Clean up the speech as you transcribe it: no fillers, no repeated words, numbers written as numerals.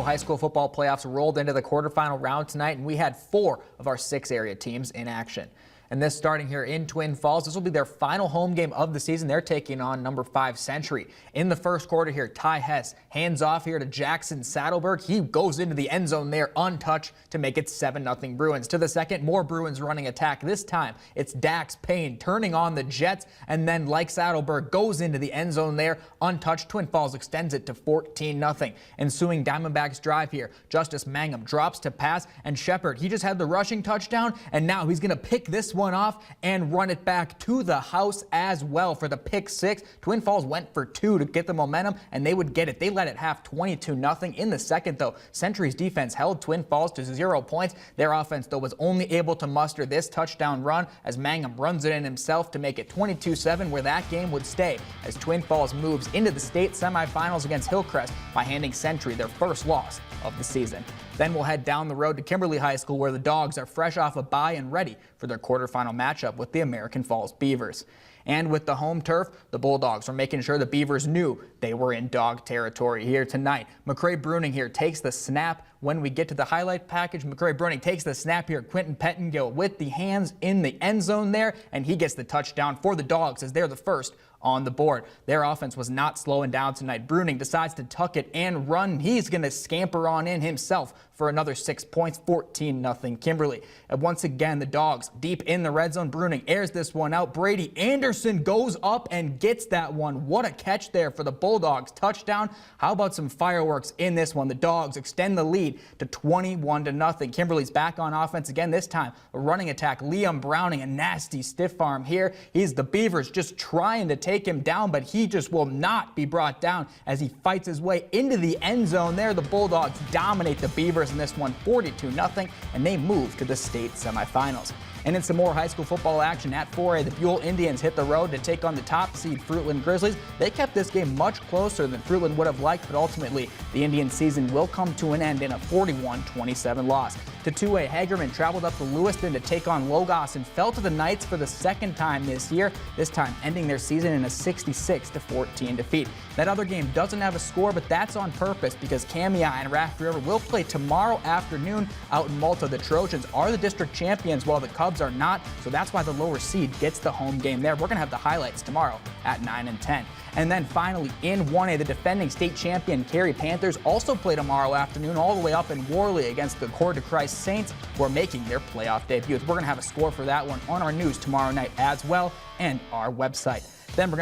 high school football playoffs rolled into the quarterfinal round tonight, and we had 4 of our 6 area teams in action. And this starting here in Twin Falls, this will be their final home game of the season. They're taking on number 5 Century. In the first quarter here, Ty Hess hands off here to Jackson Saddleberg. He goes into the end zone there untouched to make it 7-0 Bruins. To the second, more Bruins running attack. This time it's Dax Payne turning on the Jets, and then like Saddleberg goes into the end zone there untouched. Twin Falls extends it to 14-0. Ensuing Diamondbacks drive here, Justice Mangum drops to pass, and Shepard, he just had the rushing touchdown, and now he's going to pick this one off and run it back to the house as well for the pick 6. Twin Falls went for 2 to get the momentum, and they would get it. They led at half 22-0. In the second, though, Century's defense held Twin Falls to 0 points. Their offense, though, was only able to muster this touchdown run as Mangum runs it in himself to make it 22-7, where that game would stay as Twin Falls moves into the state semifinals against Hillcrest by handing Century their first loss of the season. Then we'll head down the road to Kimberly High School, where the Dogs are fresh off a bye and ready for their quarterfinal matchup with the American Falls Beavers. And with the home turf, the Bulldogs are making sure the Beavers knew they were in dog territory here tonight. McCrae Bruning here takes the snap. When we get to the highlight package, McCrae Bruning takes the snap here. Quentin Pettingill with the hands in the end zone there, and he gets the touchdown for the Dogs as they're the first on the board. Their offense was not slowing down tonight. Bruning decides to tuck it and run. He's going to scamper on in himself for another 6 points, 14-0 Kimberly. And once again, the Dogs deep in the red zone. Bruning airs this one out. Brady Anderson goes up and gets that one. What a catch there for the Bulldogs. Touchdown. How about some fireworks in this one? The Dogs extend the lead to 21-0. Kimberly's back on offense again, this time a running attack. Liam Browning, a nasty stiff arm here. He's the Beavers just trying to take him down, but he just will not be brought down as he fights his way into the end zone there. The Bulldogs dominate the Beavers in this one 42-0, and they move to the state semifinals. And in some more high school football action at 4A, the Buell Indians hit the road to take on the top seed Fruitland Grizzlies. They kept this game much closer than Fruitland would have liked, but ultimately the Indian season will come to an end in a 41-27 loss. To 2A, Hagerman traveled up to Lewiston to take on Logos and fell to the Knights for the second time this year, this time ending their season in a 66-14 defeat. That other game doesn't have a score, but that's on purpose because Kamia and Raft River will play tomorrow afternoon out in Malta. The Trojans are the district champions while the Cubs are not, so that's why the lower seed gets the home game there. We're going to have the highlights tomorrow at 9 and 10. And then finally in 1A, the defending state champion Cary Panthers also play tomorrow afternoon all the way up in Worley against the Coeur de Christ Saints, who are making their playoff debuts. We're going to have a score for that one on our news tomorrow night as well and our website. Then we're going to